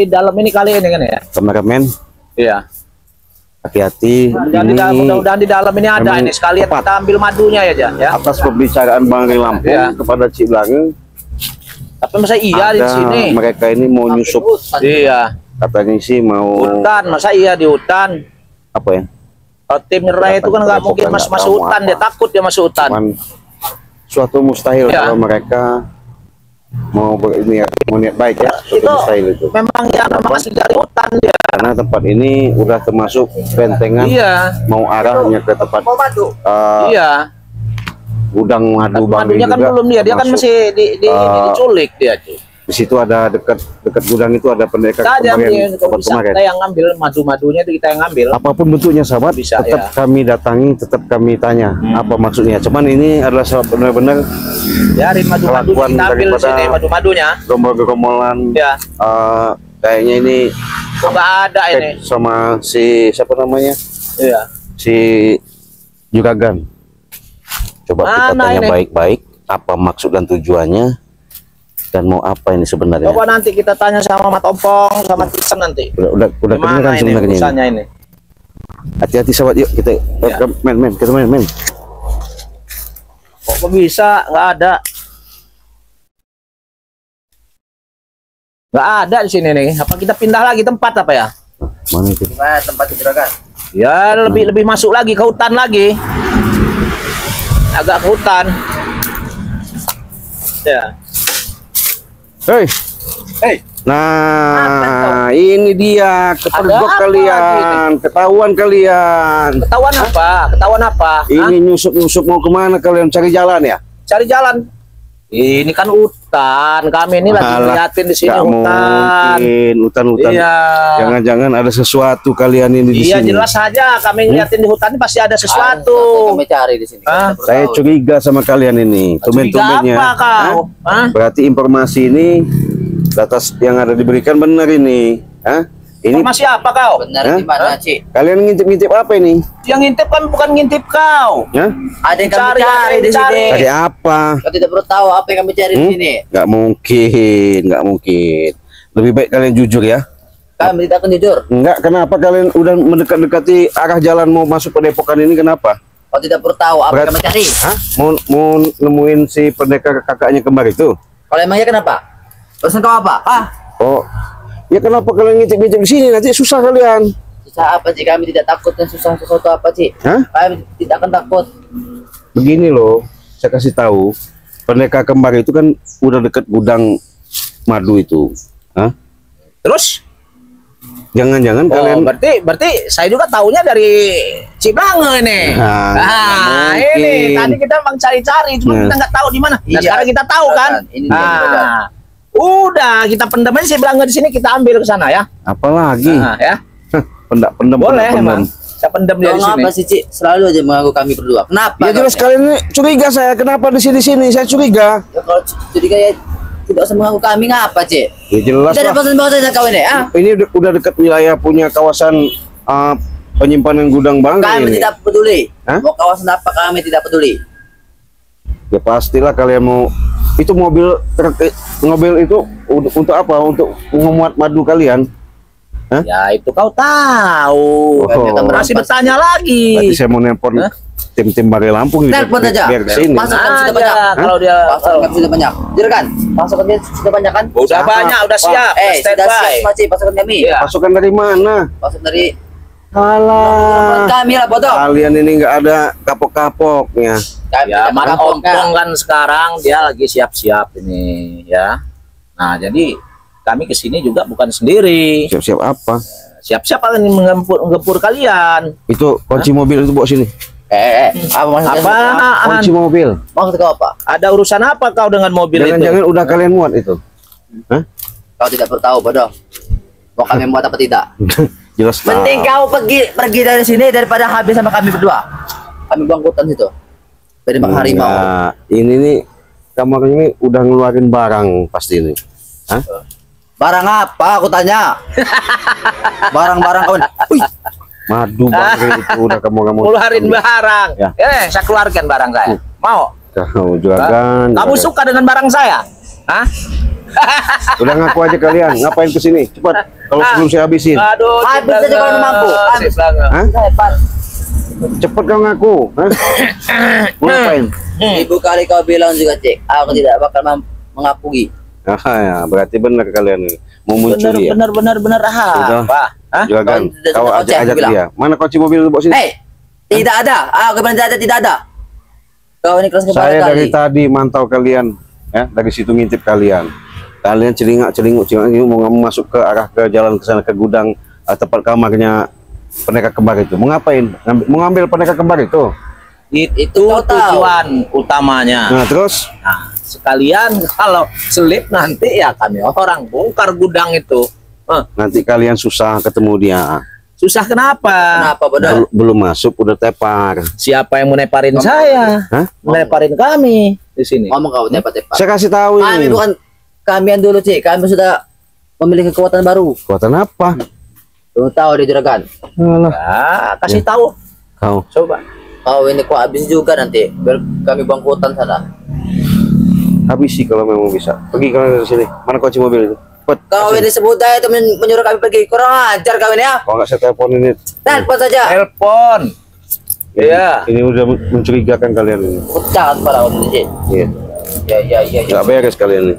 dalam ini kali ini kan ya. Kameramen. Iya. Hati-hati. Mudah-mudahan di dalam ini ada ini sekalian tepat. kita ambil madunya ya. Atas pembicaraan Bang Ri Lampung kepada Cik Blange. Tapi masa iya di sini? Mereka ini mau nyusup. Iya. Katanya sih mau Hutan, masa iya di hutan? apa ya? Kalau tim nyerah itu kan nggak mungkin masuk hutan, dia takut dia masuk hutan. Cuman suatu mustahil kalau mereka mau niat baik ya. Suatu mustahil itu. Memang ya masih dari hutan dia. Karena tempat ini udah termasuk bentengan. Mau arahnya ke tempat gudang madu Bang Ri madunya kan juga belum dia kan masih diculik dia tuh. Di situ ada dekat gudang itu ada pendekar kemarin. Kita yang ngambil madu-madunya itu kita yang ngambil. Apapun bentuknya sahabat, tetap kami datangi, tetap kami tanya apa maksudnya. Cuman ini adalah benar-benar dari madu-madu kita ambil sini madu-madunya. Gerombol-gerombolan. Kayaknya ini nggak ada ini sama si siapa namanya? Iya. Si Juragan. Coba kita tanya baik-baik apa maksud dan tujuannya dan mau apa ini sebenarnya. Coba nanti kita tanya sama Mat Ompong sama Tisan nanti. Udah kedengeran sebenarnya ini. Hati-hati sahabat, yuk kita kita main. Kok bisa nggak ada? Nggak ada di sini nih. Apa kita pindah lagi tempat apa ya? Mana itu? Tempat Juragan. Ya lebih masuk lagi ke hutan lagi. Agak ke hutan. Ya. Hei. Nah, ini dia kepergok kalian, ketahuan kalian. Ketahuan apa? Ini nyusup mau kemana kalian? Cari jalan ya? Cari jalan. Ini kan hutan, kami ini lagi ngeliatin di sini hutan. Hutan. Iya. Jangan-jangan ada sesuatu kalian ini di sini. Iya jelas saja, kami ngeliatin di hutan ini pasti ada sesuatu. Kami cari di sini. Saya curiga sama kalian ini. Tumben-tumbennya. Apa kau? Berarti informasi ini atas yang ada diberikan benar ini. Ini informasi apa kau? Benar di mana, Cik? Kalian ngintip-ngintip apa ini? Yang ngintip kan bukan ngintip kau. Ada yang kami cari di sini. Cari apa? Kau tidak perlu tahu apa yang kami cari di sini. Nggak mungkin. Lebih baik kalian jujur ya. Kami tidak akan jujur. Enggak, kenapa kalian udah mendekat-dekati arah jalan mau masuk Padepokan ini, kenapa? Kau tidak perlu tahu apa yang kami cari. Mau nemuin si pendekar kakaknya kembar itu? Kalau emangnya kenapa? Pesan kau apa? Oh, ya kenapa kalian ngintip-ngintip di sini? Nanti susah kalian. Susah apa sih? Kami tidak takut dan susah sesuatu apa sih? Kami tidak akan takut. Begini loh, saya kasih tahu, pendekar kembar itu kan udah deket gudang madu itu. Terus? Jangan-jangan kalian. Berarti saya juga tahunya dari Cik Blange ini. Ini tadi kita memang cari-cari, cuma kita nggak tahu di mana. Nah, sekarang kita tahu kan? Udah kita pendam aja si Blange di sini, kita ambil ke sana ya. Apalagi? Ya. Pendam. Boleh emang. Saya pendam dia di sini. Kenapa sih, Cik? Selalu aja mengganggu kami berdua. Kenapa? Ya jelas kalian ini curiga saya. Kenapa di sini? Saya curiga. Ya, kalau curiga ya tidak usah mengganggu kami, ngapa, Cik? Ya jelas. Tidak ada pesan-pesan kau ini, Ini udah dekat wilayah punya kawasan penyimpanan gudang Bang Ri. Kami tidak peduli. Mau kawasan apa kami tidak peduli. Ya pastilah kalian mau. Itu mobil itu untuk apa? Untuk memuat madu kalian? Ya itu kau tahu. Masih bertanya lagi. Berarti saya mau nelpon tim Bang Ri Lampung nelpon aja. Biar kesini. Pasukan sudah banyak. Kalau dia pasukan sudah banyak. Juragan, pasukan sudah banyak kan? Sudah banyak, udah siap. Sudah siap masih pasukan kami. Pasukan dari mana? Pasukan dari kami lah, bodoh. Kalian ini nggak ada kapok-kapoknya. Ya, Mat Ompong kan sekarang dia lagi siap-siap ini ya. Nah, jadi kami kesini juga bukan sendiri. Siap-siap apa? Siap-siap akan menggempur kalian. Itu kunci mobil itu bawa sini. Apa maksudnya? Apaan? Kunci mobil. Maksud kau apa? Ada urusan apa kau dengan mobil itu? Jangan-jangan udah kalian muat itu. Kau tidak perlu tahu, bodoh. Mau kami muat apa tidak? Jelas. Mending kau pergi dari sini daripada habis sama kami berdua. Kami buang hutan situ. Dari Bang Harimau. Ini nih kamu ini udah ngeluarin barang pasti ini. Barang apa? Aku tanya. Barang-barang kau. Madu Bang Ri itu udah kamu ngeluarin barang. Ya. Saya keluarkan barang saya. Mau? Kamu juga kan. Kamu suka dengan barang saya? Udah ngaku aja kalian. Ngapain kesini? Cepat. Kalau sebelum saya habisin. Aduh, Habis aja kalau mampu. Habis. Hah? Hebat. Cepat kau ngaku. Hah? Mau ngapain? Ibu kali kau bilang juga, Cik, aku tidak bakal mengakui. Ah, ya, berarti benar kalian ini. Mau muncul ya. Benar. Apa? Hah? Juragan, kau Kau ajak bilang. dia. Mana kunci mobil itu bawa sini? Hei, tidak ada. Aku bilang tidak ada. Kau ini kelas kepala Saya kali. dari tadi mantau kalian, ya, dari situ ngintip kalian. Kalian celingak-celinguk ini mau masuk ke arah ke jalan ke sana ke gudang tempat kamarnya pendekar kembar itu. Mau ngapain? Mau ngambil pendekar kembar itu? Itu Kau tahu. tujuan utamanya. Nah, terus? Nah, sekalian kalau selip nanti ya kami orang bongkar gudang itu. Nanti kalian susah ketemu dia. Susah kenapa? Kenapa bodoh? Belum masuk udah tepar. Siapa yang meneparin saya? Hah? Meneparin kami di sini. Ngomong kau tepat-tepat. Saya kasih tahu Kami ini. bukan kami yang dulu, Cik. Kami sudah memiliki kekuatan baru. Kekuatan apa? Belum tahu dia juragan. Alah, Ya, kasih tahu. kau. Coba. Kau ini kau habis juga nanti. Biar kami bangkutan sana. Habis sih kalau memang bisa. Pergi kalian dari sini. Mana kunci mobil itu? Cepat. Kau ini sebut aja itu menyuruh kami pergi. Kurang ajar kau ini ya. Kalau nggak saya telepon ini. Telepon saja. Telepon. Iya. Ini udah mencurigakan kalian ini. Pecah kepala kau ini, Cik. Iya. Ya. Nggak beres kalian ini.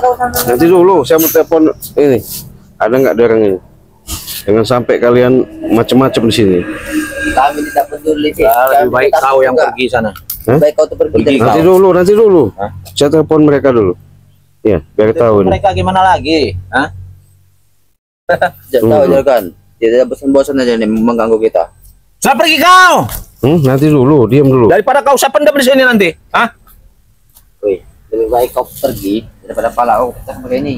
Kau sana. Nanti dulu saya mau telepon ini. Ada nggak ada orang ini? Jangan sampai kalian macam-macam di sini. Kami tidak peduli, Cik. Ya, lebih Kami baik takut kau yang juga. pergi sana. Hah? Baik kau tuh pergi Pergi dari kau. kau. Nanti dulu. Hah? Saya telepon mereka dulu. Iya, biar tahu nih. Mereka gimana lagi? Hah? Tidak tahu juragan. Tidak bosan-bosan aja nih mengganggu kita. Saya pergi kau. Nanti dulu, diam dulu. Daripada kau saya pendam di sini nanti. Hah? Wih, lebih baik kau pergi daripada pala kau pecah seperti ini.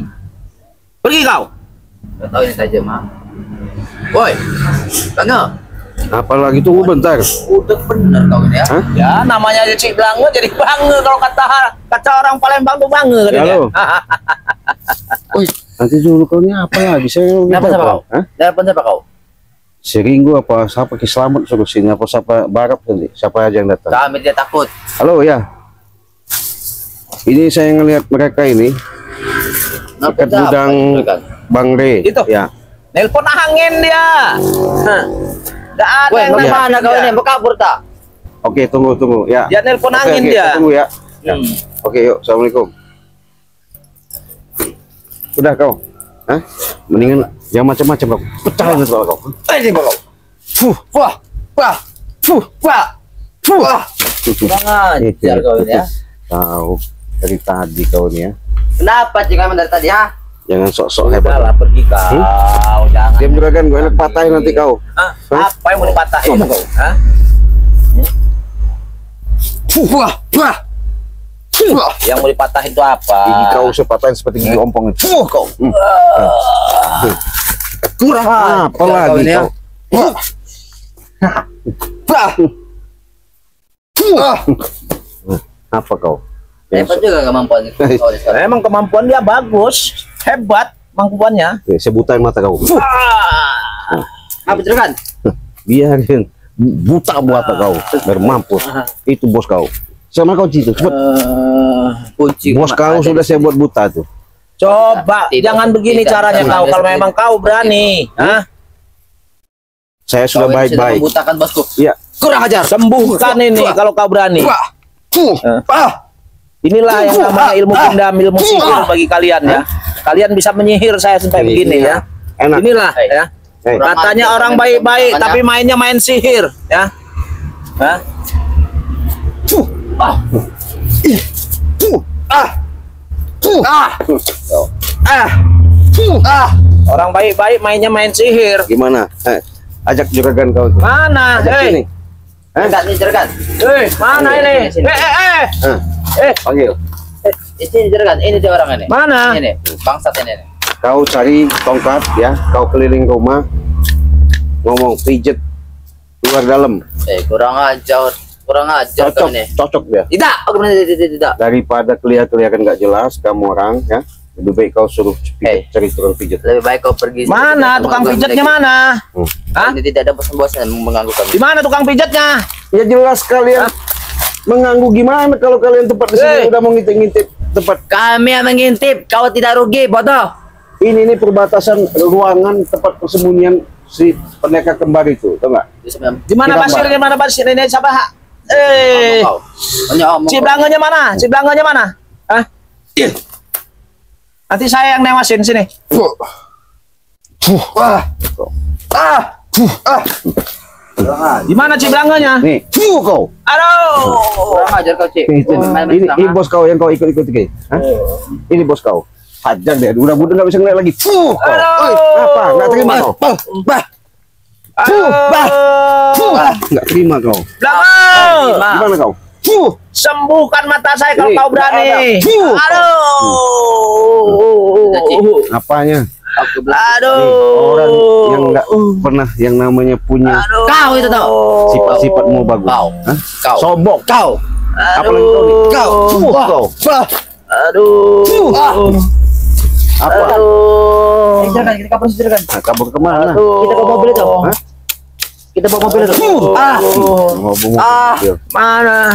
Pergi kau. Tidak tahu ini saja, mah. Woi, Bangga. Apalagi tunggu bentar. Udah bener kau ini ya. Hah? Ya, namanya Cik Blange jadi bangga kalau kata orang Palembang tuh bangga Ya, katanya. lo. Wih, Nanti dulu kau ini apa lagi? Saya kenapa siapa kau? Hah? Telepon siapa kau? Si Ringo apa siapa Ki Slamet suruh sini apa siapa Barap nanti siapa aja yang datang. Kami tidak takut. Halo ya. Ini saya ngelihat mereka ini dekat siapa, gudang juragan? Bang Re. Itu. Ya. Nelpon angin dia. Hah. Nggak ada Woi, yang mau nelpon mana kau dia. ini? Mau kabur tak? Oke, tunggu ya. Dia nelpon Oke, angin dia. Tunggu ya. Ya. Hmm. Oke, yuk. Assalamualaikum. Udah kau. Hah? Mendingan jangan macam-macam kau. Pecahin itu kau. Ini kau. Wah. Kurang ajar kau ini ya. Tahu dari tadi kau ini ya. Kenapa Cik kami dari tadi ya? Jangan sok-sok Udah hebat. lah, pergi kau. Jangan. Diam juragan, gue enak patahin nanti kau. Hah? Apa yang mau dipatahin kau? Hah? Yang mau dipatahin itu apa? Gigi kau saya patahin seperti gigi ompong itu. Kau. Kurang apa kau lagi ini ya. kau? Apa kau? Hebat juga kemampuan kau ini sekarang. Emang kemampuan dia bagus, hebat kemampuannya. Saya butain mata kau. Apa juragan? Biarin buta mata kau biar mampus. Itu bos kau. Sama kau Cito, cepet. Kunci. Bos kau sudah saya buat buta tuh. Coba, Tidak, jangan begini tidak, caranya tidak, kau. Kalau tidak. memang kau berani, hah? Saya sudah baik-baik. Membutakan bosku. Iya. Kurang ajar. Sembuhkan ini kalau kau berani. Inilah yang namanya ilmu pindam, ilmu sihir bagi kalian ya. Kalian bisa menyihir saya sampai begini ya. Enak. Inilah ya. Hei. Katanya orang baik-baik tapi mainnya main sihir ya. Hah? Orang baik-baik mainnya main sihir. Gimana? Ajak juragan kau tuh. Mana? Ajak sini. Juragan, ini juragan. Mana ini? Panggil. Ini juragan, ini dia orang ini. Mana? Ini, bangsat ini. Kau cari tongkat ya, kau keliling rumah, ngomong pijet luar dalam. Kurang ajar kau ini. Cocok dia. Tidak, aku benar tidak. Daripada kelihatan nggak jelas kamu orang ya, lebih baik kau suruh pijet, cari tukang pijet. Lebih baik kau pergi. Mana tukang pijatnya mana? Hah? Ini tidak ada bosan-bosan mengganggu kami. Di mana tukang pijatnya? Ya jelas kalian mengganggu gimana kalau kalian tempat di sini udah mau ngintip-ngintip. tempat Kami yang mengintip, kau tidak rugi, bodoh. ini perbatasan ruangan tempat persembunyian si pendekar kembar itu, tahu nggak? Di mana Basir? Di mana Basir ini siapa? Ciblanganya mana? Ciblanganya mana? Hah? Nanti saya yang newasin sini. Di mana ciblanganya? Nih, kau. Aduh. Kurang ajar kau, Cik. Ini bos kau yang kau ikut-ikut ini. Hah? Ini bos kau. Hajar deh, udah nggak bisa ngeliat lagi. Kau. Apa? Nggak terima kau. Nggak terima kau. Belakang. Gimana kau? Sembuhkan mata saya kalau kau berani. Aduh. Apanya? Aduh. Orang yang nggak pernah yang namanya punya Kau itu tau. sifat-sifatmu bagus. Kau. Hah? Kau. Sombong. Kau. Apalagi kau nih? Kau. Aduh. Apa? Silakan, kita kabur, silakan. Nah, kabur kemana? Kita bawa mobil itu. Hah? Kita bawa mobil itu. Ngomong mobil. Mana?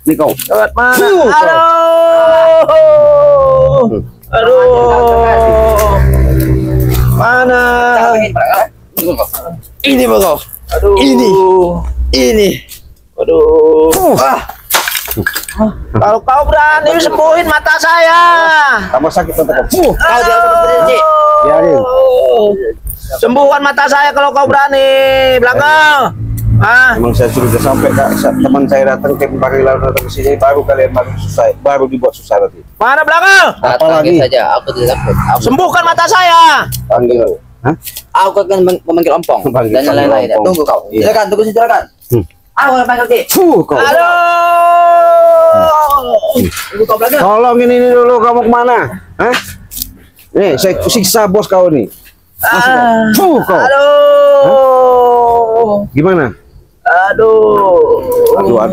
Ini kau. Lewat mana? Aduh. Aduh. Mana? Ini bang. Aduh. Ini. Aduh. Kalau kau berani sembuhin mata saya. Tambah sakit mata kau. Kau di atas berdiri. Biarin. Sembuhkan mata saya kalau kau berani. Belakang. Emang saya sudah sampai kak, teman saya datang ke Parilan datang ke sini baru kalian baru dibuat susah nanti. Mana belakang? Apalagi saja, aku tidak takut. Sembuhkan mata saya. panggil. Hah? Aku akan memanggil ompong Panggil dan yang lain-lain. ompong. Tunggu kau. Iya. Silakan, tunggu silakan. Aku akan panggil Ki. Kau. Aduh. Tunggu kau belakang. Tolongin ini dulu, kamu kemana? Hah? Nih, saya siksa bos kau nih. Kau. Aduh. Gimana? Aduh. Aduh,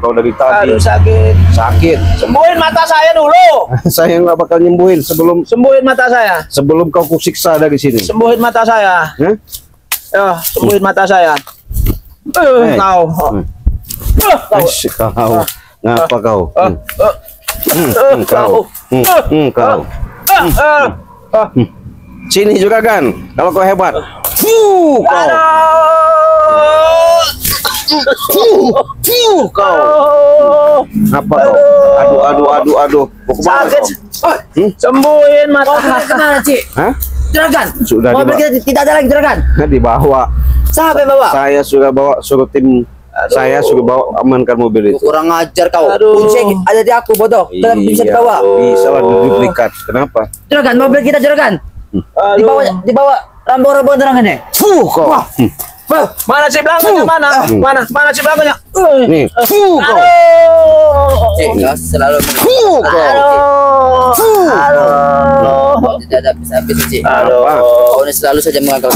kau dari tadi. Aduh, sakit. Sakit. Sembuhin mata saya dulu. Saya nggak bakal nyembuhin Sembuhin mata saya. sebelum kau kusiksa dari sini. Sembuhin mata saya. Hah? Ya, sembuhin mata saya. Hey. Kau. Kau. Kau. Ngapa kau? Kau. Kau. Sini juga kan, kalau kau hebat. Kau. Kau. Apa kau? Aduh. Mau kemana Sakit. kau? Sembuhin mata. Kemana, Cik? Hah? Juragan. Sudah Mobil dibawa. kita tidak ada lagi, Juragan. Dibawa. Siapa yang bawa? Saya sudah bawa, suruh tim saya suruh bawa amankan mobil itu. Kurang ajar kau. Aduh. Kunci ada di aku, bodoh. Tidak bisa dibawa. Bisa lah duplikat. Kenapa? Juragan, mobil kita, Juragan. Dibawa rambo-rambo terangannya. Kau. Mana si belangnya? Mana si belangnya? Nih. Kau. Cik, kau selalu Aduh. tidak ada habis-habis, Cik. Apa? Kau ini selalu saja mengagal.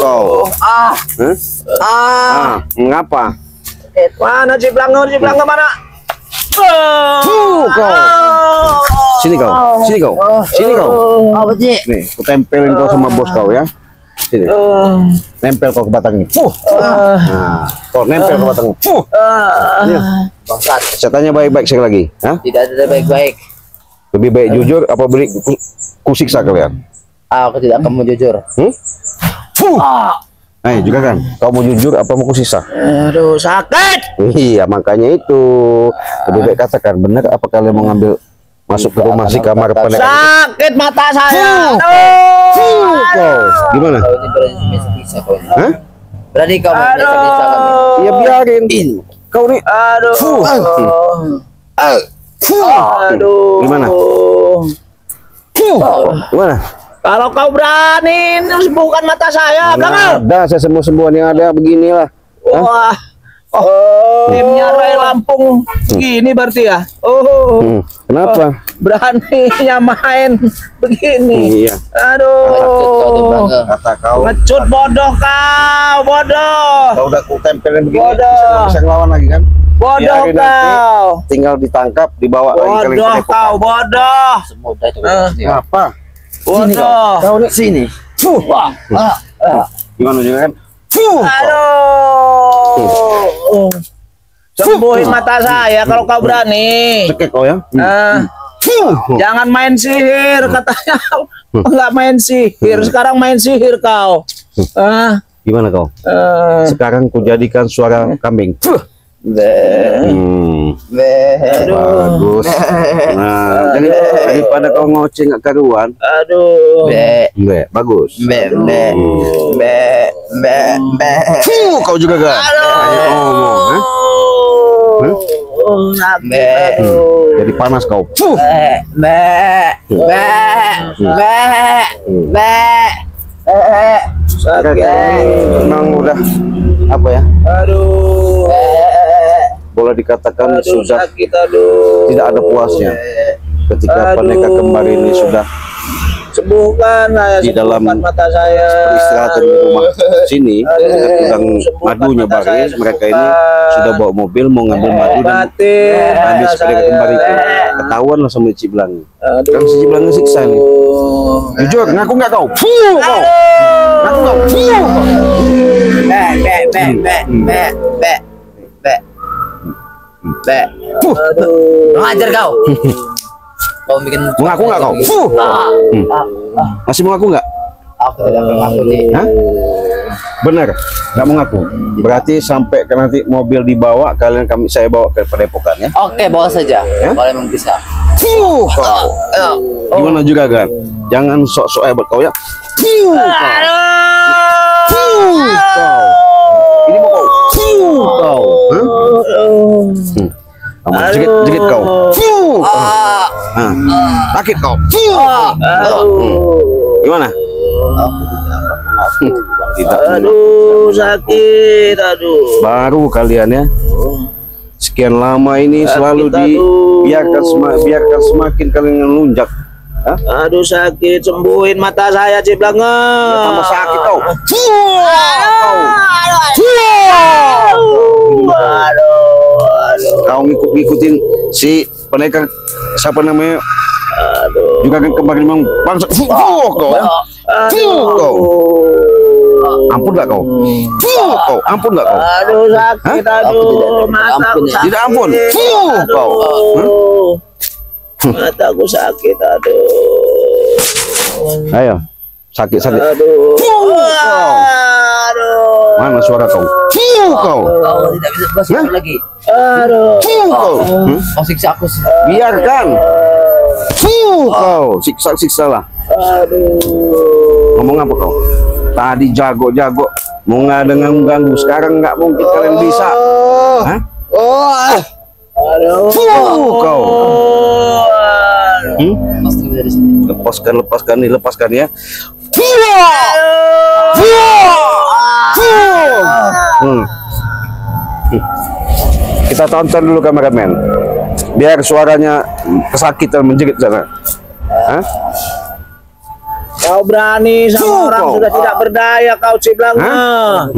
Kau. Ah. Ngapa? Mana si belangnya mana? Kau. Sini kau. Sini kau. Apa, Cik? Nih, aku tempelin kau sama bos kau ya. Sini. Nempel kau ke batangnya. Nah, kau nempel ke batangnya. Nih. Bangsat. Saya tanya baik-baik sekali lagi. Hah? Tidak ada baik-baik. Lebih baik jujur apa beri kusiksa kalian? Aku tidak akan mau jujur. Juga kan. Kau mau jujur apa mau kusiksa? Aduh, sakit. Iya, makanya itu. Lebih baik katakan benar apa kalian mau ngambil masuk ke rumah si kamar pendekar? Sakit mata saya. Kau gimana? Kau ini berani bisa kau ini. Hah? Berani kau bisa kami. Ya biarin. Kau nih. Aduh. Aduh. Gimana? Gimana? Kalau kau berani sembuhkan mata saya, belakang. Ada saya sembuh-sembuhan yang ada beginilah. Wah. Timnya Ray Lampung gini berarti ya. Kenapa? Beraninya main begini. Iya. Aduh. Kata kau. Ngecut bodoh kau, bodoh. Kau udah ku tempelin begini. Bodoh. Bisa ngelawan lagi kan? Bodoh Biarin nanti kau. tinggal ditangkap, dibawa lagi kali ke Bodoh Depok. kau, bodoh. Semudah itu. Apa? Bodoh. Kau nih Sini. gimana juga kan? Aduh. Sembuhin mata saya kalau kau berani. Cekek kau ya. Jangan main sihir katanya. Enggak main sihir. Sekarang main sihir kau. Gimana kau? Sekarang ku jadikan suara kambing. Bagus. Nah, daripada kau ngoceh nggak karuan. Aduh. Bagus. Kau juga kan? Ngomong, jadi panas kau. Memang udah apa ya? Aduh. Boleh dikatakan Aduh, sudah sakit, aduh. tidak ada puasnya ketika pendekar kembar ini sudah sembuhkan saya, di dalam mata saya, peristirahatan di rumah sini dengan gudang madunya baris. Mereka ini sudah bawa mobil mau ngambil madu dan habis pendekar kembar itu ketahuan lah sama Cik Blangi. Kan si Cik Blangi siksa nih. Jujur, ngaku nggak kau? Kau ngaku kau? Ngajar kau. Kau bikin Mengaku nggak kau? Masih mengaku nggak? Aku tidak mengaku nih. Hah? Benar, nggak mengaku. Berarti sampai ke nanti mobil dibawa, saya bawa ke Padepokan ya. Oke, bawa saja. Kalau memang bisa. Kau. Gimana juga kan? Jangan sok-sok hebat kau ya. Kau. Ini mau kau. Kau. Jegit kau. Sakit kau. Gimana? Tidak. Aduh, sakit, aduh. Baru kalian ya. Sekian lama ini selalu biarkan semakin kalian ngelunjak. Aduh, sakit, sembuhin mata saya, Cik Blangi. Tambah sakit kau. Kau ngikutin si pendekar siapa namanya? Juga kan kemarin memang bangsa. Kau ya. Kau. Ampun gak kau? Kau ampun gak kau? Aduh, sakit, aduh. Mataku sakit. Tidak ampun. Kau. Mataku sakit, aduh. Ayo, sakit. Aduh. Mana suara kau? Kau. Kau tidak bisa bebas lagi. Aduh. Kau. Kau siksa aku. Biarkan. Kau siksa lah. Aduh. Ngomong apa kau? Tadi jago-jago mau mengganggu, sekarang nggak mungkin kalian bisa. Hah? Aduh. Kau. Pasti dari sini. Lepaskan ya. Kita tonton dulu kameramen, biar suaranya kesakitan menjerit sana. Hah? Kau berani sama orang sudah tidak berdaya, kau, Cik Blangi.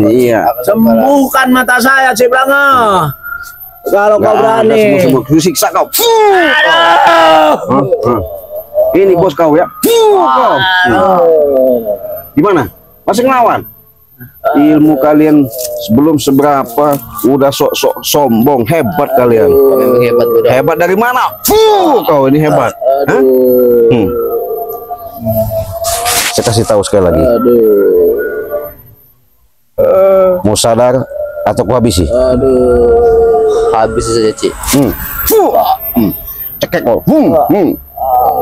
Iya. Sembuhkan mata saya, Cik Blangi. Kalau kau berani. Sembuh. Siksa kau. Ini bos kau ya. Kau. Di mana? Masih ngelawan? Ilmu kalian sebelum seberapa, udah sok-sok sombong, hebat kalian. Memang hebat, bro. Hebat dari mana? Kau ini hebat. Hah? Saya kasih tahu sekali lagi. Mau sadar atau ku habisi? Habis saja, Cik. Cekek kau.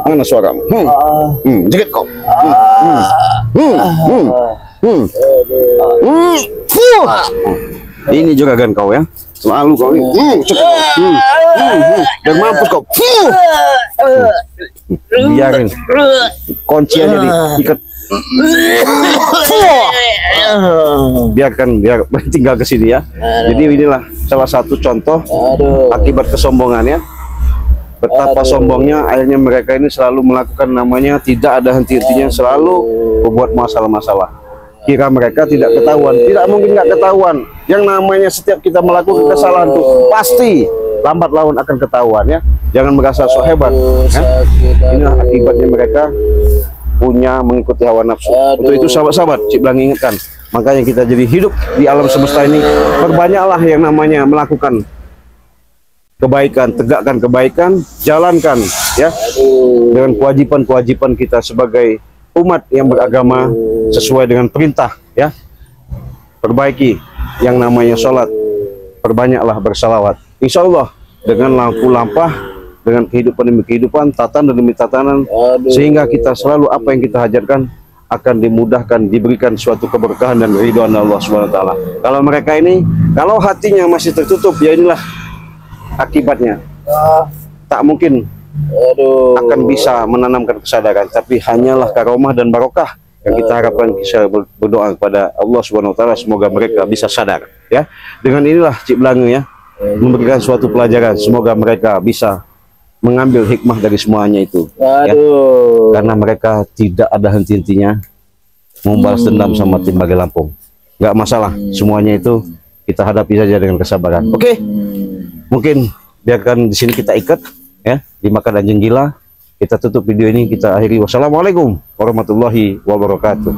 Mana suaramu? Jegit kau. Ini juga kan kau ya. Selalu kau ini. Dan mampus kau. Biarin. Kunci aja diikat. Biar tinggal ke sini ya. Jadi inilah salah satu contoh akibat kesombongannya. Betapa sombongnya akhirnya mereka ini selalu melakukan namanya tidak ada henti-hentinya, selalu membuat masalah-masalah. Kira mereka tidak ketahuan, tidak mungkin nggak ketahuan. Yang namanya setiap kita melakukan kesalahan itu pasti lambat laun akan ketahuan ya. Jangan merasa sok hebat. Ya? Ini akibatnya mereka punya mengikuti hawa nafsu. Untuk itu sahabat-sahabat, Cik Blangi ingatkan. Makanya kita jadi hidup di alam semesta ini, perbanyaklah yang namanya melakukan kebaikan, tegakkan kebaikan, jalankan ya dengan kewajiban-kewajiban kita sebagai umat yang beragama sesuai dengan perintah ya. Perbaiki yang namanya sholat, perbanyaklah bersalawat. Insya Allah dengan lampu lampah, dengan kehidupan demi kehidupan, tatanan demi tatanan, sehingga kita selalu apa yang kita hajarkan akan dimudahkan, diberikan suatu keberkahan dan ridhoan Allah Subhanahu wa taala. Kalau mereka ini, kalau hatinya masih tertutup, ya inilah akibatnya. Tak mungkin akan bisa menanamkan kesadaran, tapi hanyalah karomah dan barokah yang kita harapkan. Bisa berdoa kepada Allah Subhanahu wa taala semoga mereka bisa sadar ya. Dengan inilah Cik Blange ya memberikan suatu pelajaran, semoga mereka bisa mengambil hikmah dari semuanya itu ya. Karena mereka tidak ada henti-hentinya membalas dendam sama tim Bagi Lampung. Nggak masalah, semuanya itu kita hadapi saja dengan kesabaran. Oke. Mungkin biarkan di sini kita ikat ya, dimakan anjing gila. Kita tutup video ini, kita akhiri. Wassalamualaikum warahmatullahi wabarakatuh.